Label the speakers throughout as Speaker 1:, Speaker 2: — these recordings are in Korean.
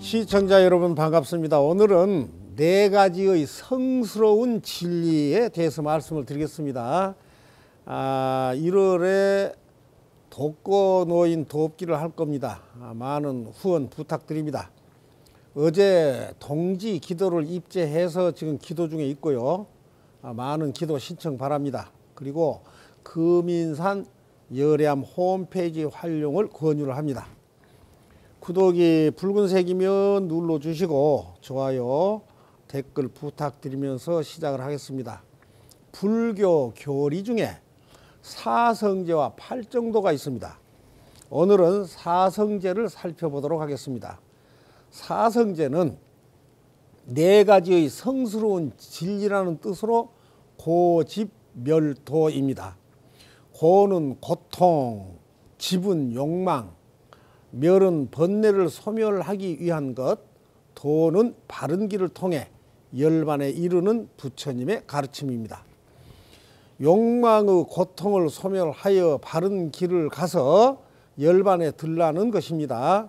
Speaker 1: 시청자 여러분 반갑습니다. 오늘은 네 가지의 성스러운 진리에 대해서 말씀을 드리겠습니다. 1월에 독거노인 돕기를 할 겁니다. 많은 후원 부탁드립니다. 어제 동지 기도를 입제해서 지금 기도 중에 있고요. 많은 기도 신청 바랍니다. 그리고 금인산 열애암 홈페이지 활용을 권유를 합니다. 구독이 붉은색이면 눌러주시고 좋아요, 댓글 부탁드리면서 시작을 하겠습니다. 불교 교리 중에 사성제와 팔정도가 있습니다. 오늘은 사성제를 살펴보도록 하겠습니다. 사성제는 네 가지의 성스러운 진리라는 뜻으로 고집멸도입니다. 고는 고통, 집은 욕망, 멸은 번뇌를 소멸하기 위한 것, 도는 바른 길을 통해 열반에 이르는 부처님의 가르침입니다. 욕망의 고통을 소멸하여 바른 길을 가서 열반에 들라는 것입니다.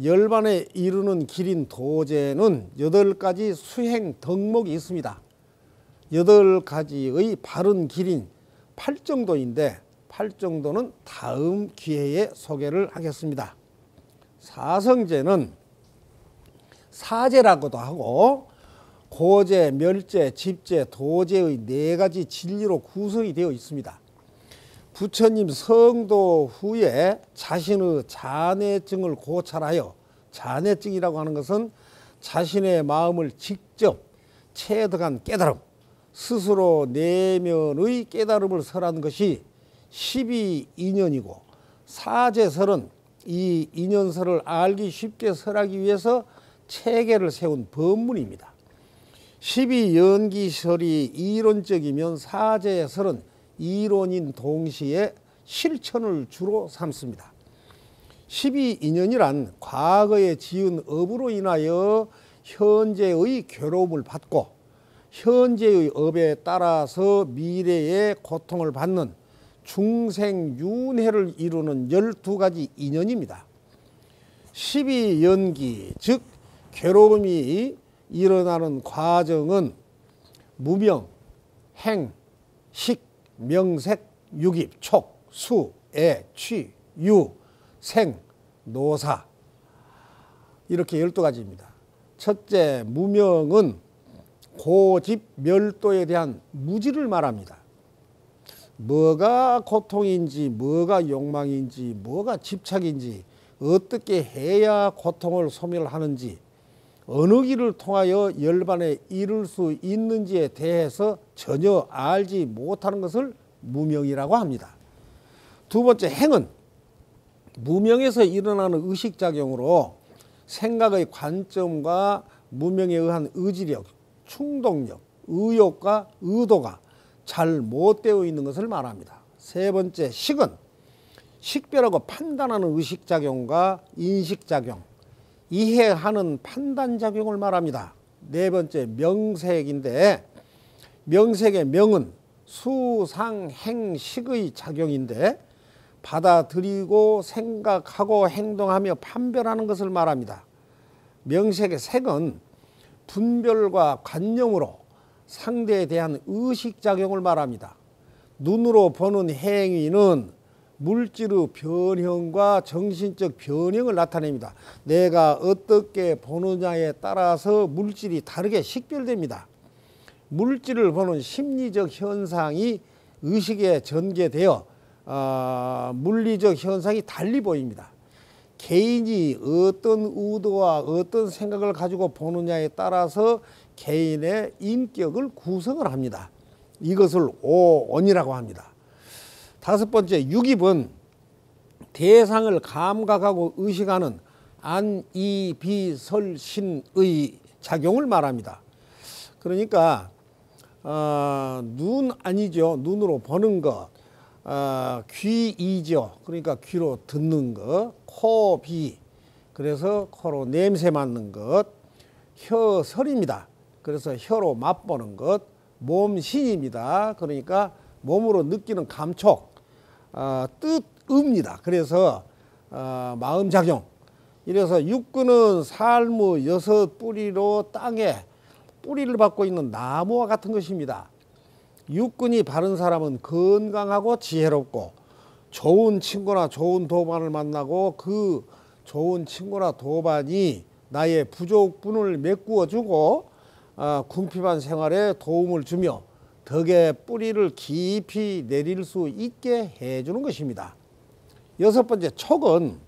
Speaker 1: 열반에 이르는 길인 도제는 8가지 수행 덕목이 있습니다. 8가지의 바른 길인 팔정도인데 팔정도는 다음 기회에 소개를 하겠습니다. 사성제는 사제라고도 하고 고제, 멸제, 집제, 도제의 4가지 진리로 구성이 되어 있습니다. 부처님 성도 후에 자신의 잔해증을 고찰하여, 잔해증이라고 하는 것은 자신의 마음을 직접 체득한 깨달음, 스스로 내면의 깨달음을 설한 것이 12인연이고 사제설은 이 인연설을 알기 쉽게 설하기 위해서 체계를 세운 법문입니다. 12연기설이 이론적이면 사제설은 이론인 동시에 실천을 주로 삼습니다. 12인연이란 과거에 지은 업으로 인하여 현재의 괴로움을 받고 현재의 업에 따라서 미래의 고통을 받는 중생윤회를 이루는 12가지 인연입니다. 12연기, 즉 괴로움이 일어나는 과정은 무명, 행, 식, 명색, 유깁, 촉, 수, 애, 취, 유, 생, 노사, 이렇게 12가지입니다. 첫째, 무명은 고집, 멸도에 대한 무지를 말합니다. 뭐가 고통인지, 뭐가 욕망인지, 뭐가 집착인지, 어떻게 해야 고통을 소멸하는지, 어느 길을 통하여 열반에 이를 수 있는지에 대해서 전혀 알지 못하는 것을 무명이라고 합니다. 두 번째, 행은 무명에서 일어나는 의식작용으로 생각의 관점과 무명에 의한 의지력, 충동력, 의욕과 의도가 잘 못되어 있는 것을 말합니다. 세 번째, 식은 식별하고 판단하는 의식작용과 인식작용, 이해하는 판단작용을 말합니다. 네 번째, 명색인데 명색의 명은 수상행식의 작용인데 받아들이고 생각하고 행동하며 판별하는 것을 말합니다. 명색의 색은 분별과 관념으로 상대에 대한 의식작용을 말합니다. 눈으로 보는 행위는 물질의 변형과 정신적 변형을 나타냅니다. 내가 어떻게 보느냐에 따라서 물질이 다르게 식별됩니다. 물질을 보는 심리적 현상이 의식에 전개되어 물리적 현상이 달리 보입니다. 개인이 어떤 의도와 어떤 생각을 가지고 보느냐에 따라서 개인의 인격을 구성을 합니다. 이것을 오온이라고 합니다. 다섯 번째, 유깁은 대상을 감각하고 의식하는 안이비설신의 작용을 말합니다. 그러니까 눈 아니죠. 눈으로 보는 것. 귀이죠. 그러니까 귀로 듣는 것. 코, 비. 그래서 코로 냄새 맡는 것. 혀설입니다. 그래서 혀로 맛보는 것. 몸신입니다. 그러니까 몸으로 느끼는 감촉. 뜻입니다. 그래서 마음작용. 이래서 육근은 살무 여섯 뿌리로 땅에 뿌리를 받고 있는 나무와 같은 것입니다. 육근이 바른 사람은 건강하고 지혜롭고 좋은 친구나 좋은 도반을 만나고 그 좋은 친구나 도반이 나의 부족분을 메꾸어 주고 궁핍한 생활에 도움을 주며 덕의 뿌리를 깊이 내릴 수 있게 해주는 것입니다. 여섯 번째, 촉은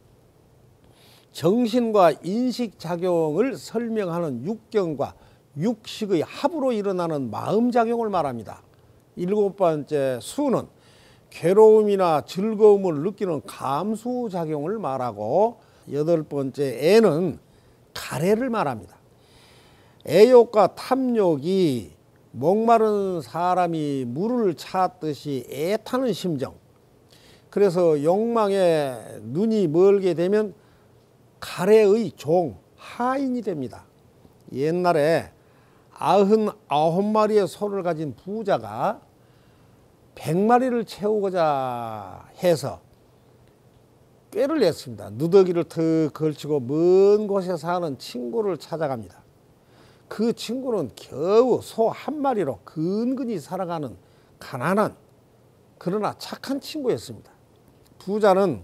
Speaker 1: 정신과 인식작용을 설명하는 육경과 육식의 합으로 일어나는 마음작용을 말합니다. 일곱 번째, 수는 괴로움이나 즐거움을 느끼는 감수작용을 말하고, 여덟 번째, 애는 가래를 말합니다. 애욕과 탐욕이 목마른 사람이 물을 찾듯이 애타는 심정. 그래서 욕망에 눈이 멀게 되면 가래의 종, 하인이 됩니다. 옛날에 99마리의 소를 가진 부자가 100마리를 채우고자 해서 꾀를 냈습니다. 누더기를 턱 걸치고 먼 곳에 사는 친구를 찾아갑니다. 그 친구는 겨우 소 한 마리로 근근히 살아가는 가난한 그러나 착한 친구였습니다. 부자는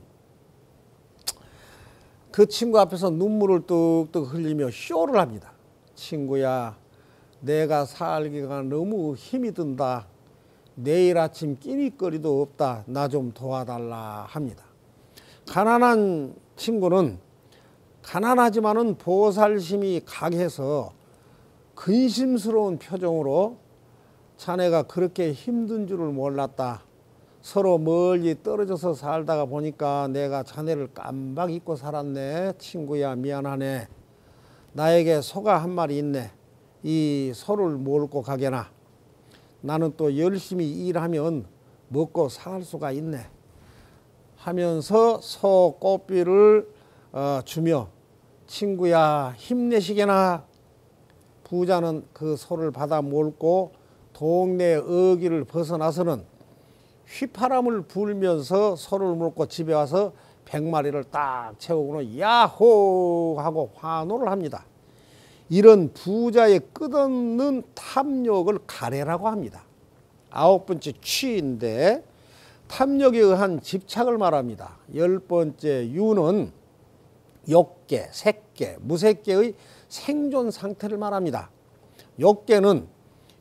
Speaker 1: 그 친구 앞에서 눈물을 뚝뚝 흘리며 쇼를 합니다. 친구야, 내가 살기가 너무 힘이 든다. 내일 아침 끼니거리도 없다. 나 좀 도와달라 합니다. 가난한 친구는 가난하지만은 보살심이 강해서 근심스러운 표정으로 자네가 그렇게 힘든 줄을 몰랐다. 서로 멀리 떨어져서 살다가 보니까 내가 자네를 깜박 잊고 살았네. 친구야, 미안하네. 나에게 소가 한 마리 있네. 이 소를 몰고 가게나. 나는 또 열심히 일하면 먹고 살 수가 있네 하면서 소 꽃비를 주며 친구야 힘내시게나. 부자는 그 소를 받아 몰고 동네 어귀를 벗어나서는 휘파람을 불면서 소를 몰고 집에 와서 100마리를 딱 채우고는 야호 하고 환호를 합니다. 이런 부자의 끝없는 탐욕을 가래라고 합니다. 아홉 번째, 취인데 탐욕에 의한 집착을 말합니다. 열 번째, 유는 욕계, 색계, 무색계의 생존 상태를 말합니다. 욕계는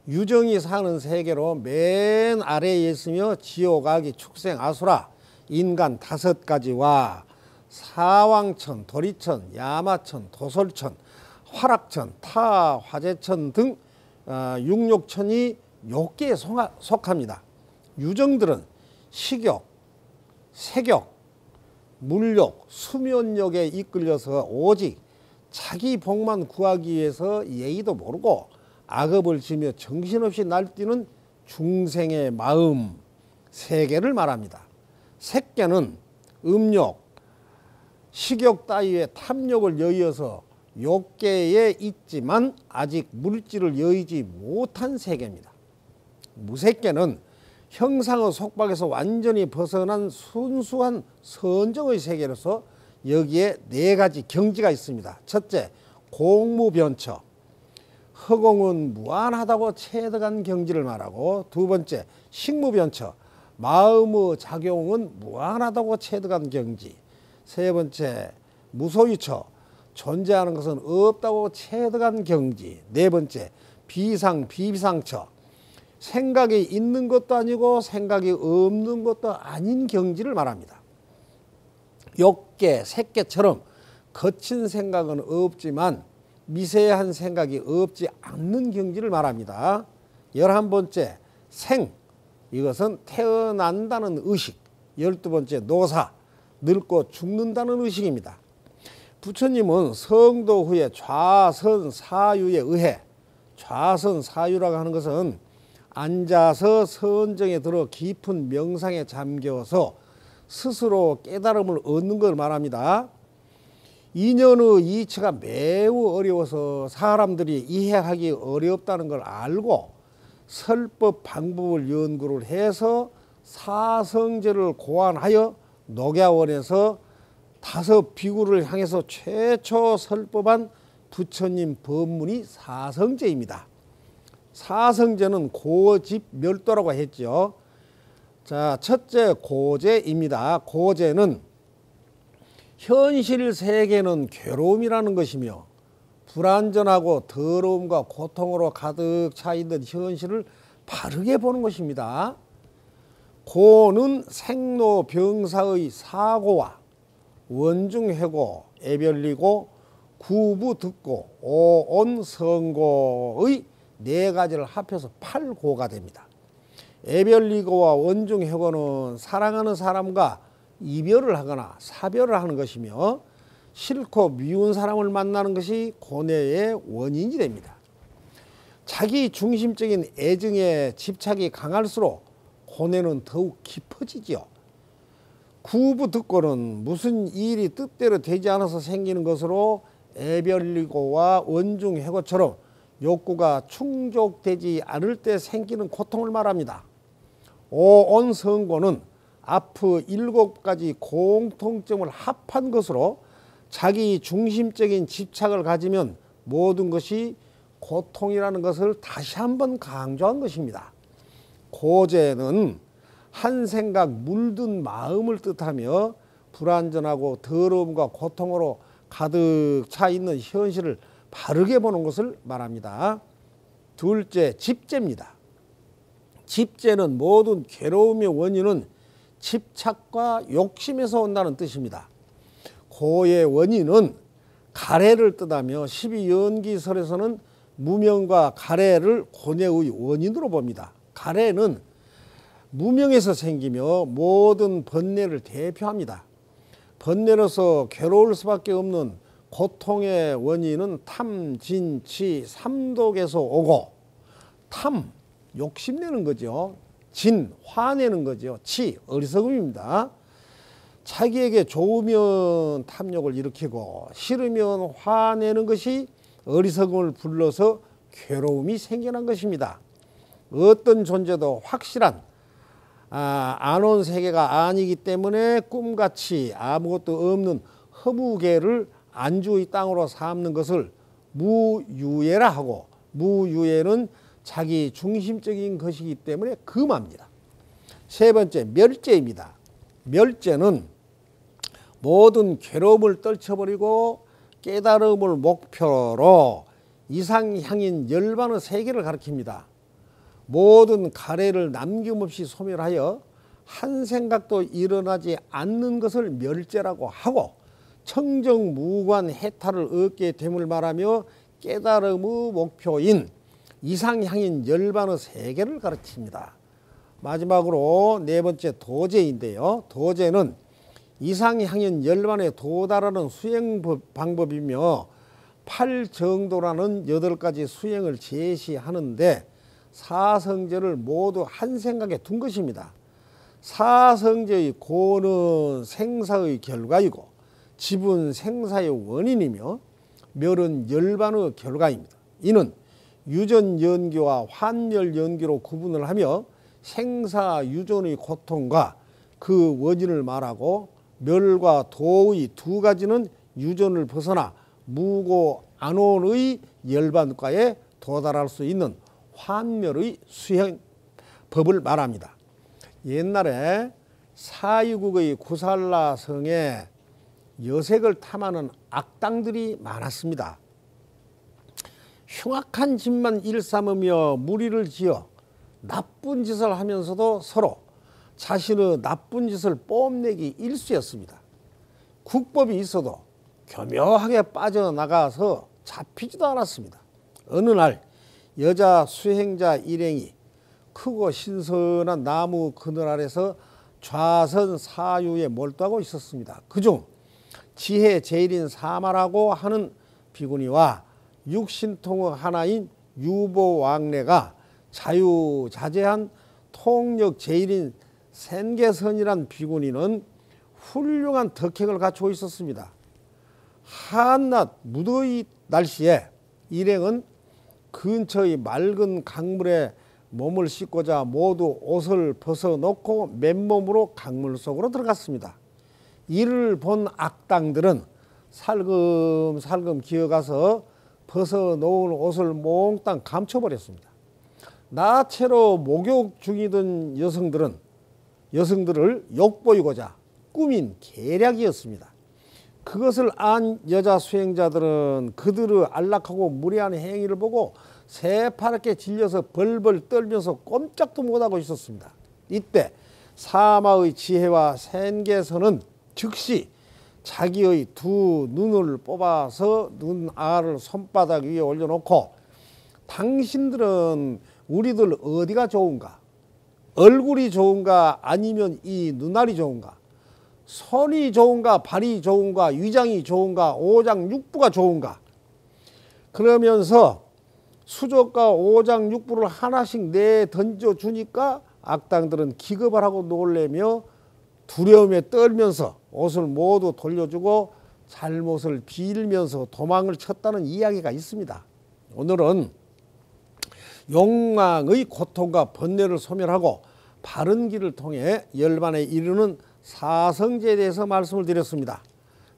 Speaker 1: 유정이 사는 세계로 맨 아래에 있으며 지옥, 악이, 축생, 아수라, 인간 5가지와 사왕천, 도리천, 야마천, 도솔천, 화락천, 타화재천 등 육욕천이 욕계에 속합니다. 유정들은 식욕, 색욕, 물욕, 수면욕에 이끌려서 오직 자기 복만 구하기 위해서 예의도 모르고 악업을 지며 정신없이 날뛰는 중생의 마음, 세계를 말합니다. 색계는 음욕, 식욕 따위의 탐욕을 여의어서 욕계에 있지만 아직 물질을 여의지 못한 세계입니다. 무색계는 형상의 속박에서 완전히 벗어난 순수한 선정의 세계로서 여기에 4가지 경지가 있습니다. 첫째, 공무변처. 허공은 무한하다고 체득한 경지를 말하고, 두 번째, 식무변처. 마음의 작용은 무한하다고 체득한 경지. 세 번째, 무소유처. 존재하는 것은 없다고 체득한 경지. 네 번째, 비상비비상처. 생각이 있는 것도 아니고 생각이 없는 것도 아닌 경지를 말합니다. 욕계, 색계처럼 거친 생각은 없지만 미세한 생각이 없지 않는 경지를 말합니다. 11번째, 생. 이것은 태어난다는 의식. 12번째, 노사. 늙고 죽는다는 의식입니다. 부처님은 성도 후에 좌선사유에 의해, 좌선사유라고 하는 것은 앉아서 선정에 들어 깊은 명상에 잠겨서 스스로 깨달음을 얻는 걸 말합니다. 인연의 이치가 매우 어려워서 사람들이 이해하기 어렵다는 걸 알고 설법 방법을 연구를 해서 사성제를 고안하여 녹야원에서 다섯 비구를 향해서 최초 설법한 부처님 법문이 사성제입니다. 사성제는 고집멸도라고 했죠. 자, 첫째 고제입니다. 고제는 현실 세계는 괴로움이라는 것이며 불완전하고 더러움과 고통으로 가득 차 있는 현실을 바르게 보는 것입니다. 고는 생로병사의 사고와 원중회고, 애별리고, 구부듣고, 오온성고의 네 가지를 합해서 팔고가 됩니다. 애별리고와 원중회고는 사랑하는 사람과 이별을 하거나 사별을 하는 것이며 싫고 미운 사람을 만나는 것이 고뇌의 원인이 됩니다. 자기 중심적인 애증에 집착이 강할수록 고뇌는 더욱 깊어지지요. 구부듣고는 무슨 일이 뜻대로 되지 않아서 생기는 것으로 애별리고와 원중회고처럼 욕구가 충족되지 않을 때 생기는 고통을 말합니다. 오온성고는 앞의 7가지 공통점을 합한 것으로 자기 중심적인 집착을 가지면 모든 것이 고통이라는 것을 다시 한번 강조한 것입니다. 고제는 한 생각 물든 마음을 뜻하며 불완전하고 더러움과 고통으로 가득 차 있는 현실을 바르게 보는 것을 말합니다. 둘째, 집제입니다. 집제는 모든 괴로움의 원인은 집착과 욕심에서 온다는 뜻입니다. 고의 원인은 가래를 뜻하며 12연기설에서는 무명과 가래를 고뇌의 원인으로 봅니다. 가래는 무명에서 생기며 모든 번뇌를 대표합니다. 번뇌로서 괴로울 수밖에 없는 고통의 원인은 탐, 진, 치, 삼독에서 오고, 탐, 욕심내는 거죠. 진, 화내는 거죠. 치, 어리석음입니다. 자기에게 좋으면 탐욕을 일으키고 싫으면 화내는 것이 어리석음을 불러서 괴로움이 생겨난 것입니다. 어떤 존재도 확실한 안온 세계가 아니기 때문에 꿈같이 아무것도 없는 허무계를 안주의 땅으로 삼는 것을 무유예라 하고, 무유예는 자기 중심적인 것이기 때문에 금합니다. 세 번째, 멸제입니다. 멸제는 모든 괴로움을 떨쳐버리고 깨달음을 목표로 이상향인 열반의 세계를 가리킵니다. 모든 가래를 남김없이 소멸하여 한 생각도 일어나지 않는 것을 멸제라고 하고, 청정무관 해탈을 얻게 됨을 말하며 깨달음의 목표인 이상향인 열반의 세계를 가르칩니다. 마지막으로 네 번째 도제인데요. 도제는 이상향인 열반에 도달하는 수행 방법이며 팔정도라는 8가지 수행을 제시하는데 사성제를 모두 한 생각에 둔 것입니다. 사성제의 고는 생사의 결과이고 집은 생사의 원인이며 멸은 열반의 결과입니다. 이는 유전연기와 환멸연기로 구분을 하며 생사유존의 고통과 그 원인을 말하고 멸과 도의 2가지는 유전을 벗어나 무고 안온의 열반과에 도달할 수 있는 환멸의 수행법을 말합니다. 옛날에 사유국의 구살라 성에 여색을 탐하는 악당들이 많았습니다. 흉악한 짓만 일삼으며 무리를 지어 나쁜 짓을 하면서도 서로 자신의 나쁜 짓을 뽐내기 일쑤였습니다. 국법이 있어도 교묘하게 빠져나가서 잡히지도 않았습니다. 어느 날 여자 수행자 일행이 크고 신선한 나무 그늘 아래서 좌선 사유에 몰두하고 있었습니다. 그중 지혜 제일인 사마라고 하는 비구니와 육신통의 하나인 유보왕래가 자유자재한 통력 제일인 센계선이란 비구니는 훌륭한 덕행을 갖추고 있었습니다. 한낮 무더위 날씨에 일행은 근처의 맑은 강물에 몸을 씻고자 모두 옷을 벗어놓고 맨몸으로 강물 속으로 들어갔습니다. 이를 본 악당들은 살금살금 기어가서 벗어놓은 옷을 몽땅 감춰버렸습니다. 나체로 목욕 중이던 여성들을 욕보이고자 꾸민 계략이었습니다. 그것을 안 여자 수행자들은 그들의 안락하고 무례한 행위를 보고 새파랗게 질려서 벌벌 떨면서 꼼짝도 못하고 있었습니다. 이때 사마의 지혜와 생계선은 즉시 자기의 두 눈을 뽑아서 눈알을 손바닥 위에 올려놓고 당신들은 우리들 어디가 좋은가? 얼굴이 좋은가 아니면 이 눈알이 좋은가? 손이 좋은가 발이 좋은가 위장이 좋은가 오장육부가 좋은가? 그러면서 수족과 오장육부를 하나씩 내 던져주니까 악당들은 기겁을 하고 놀래며 두려움에 떨면서 옷을 모두 돌려주고 잘못을 빌면서 도망을 쳤다는 이야기가 있습니다. 오늘은 욕망의 고통과 번뇌를 소멸하고 바른 길을 통해 열반에 이르는 사성제에 대해서 말씀을 드렸습니다.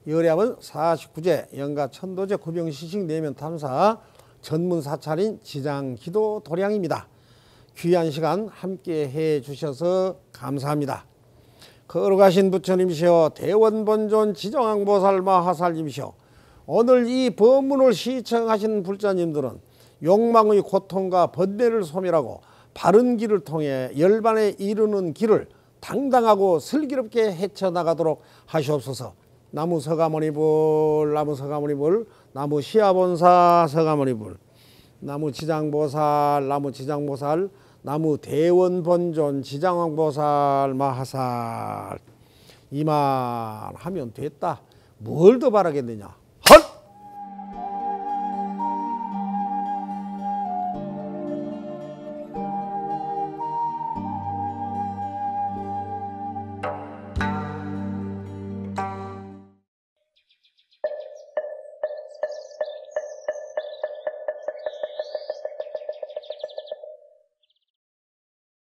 Speaker 1: 여량은 49제 영가천도제 구병시식 내면탐사 전문사찰인 지장기도 도량입니다. 귀한 시간 함께 해 주셔서 감사합니다. 거룩하신 부처님이시여 대원본존 지정왕보살 마하살님이시여 오늘 이 법문을 시청하신 불자님들은 욕망의 고통과 번뇌를 소멸하고 바른 길을 통해 열반에 이르는 길을 당당하고 슬기롭게 헤쳐나가도록 하시옵소서. 나무 서가모니불 나무 서가모니불 나무 시아본사 서가모니불 나무 지장보살 나무 지장보살 나무 대원본존 지장왕보살 마하살. 이만 하면 됐다. 뭘 더 바라겠느냐.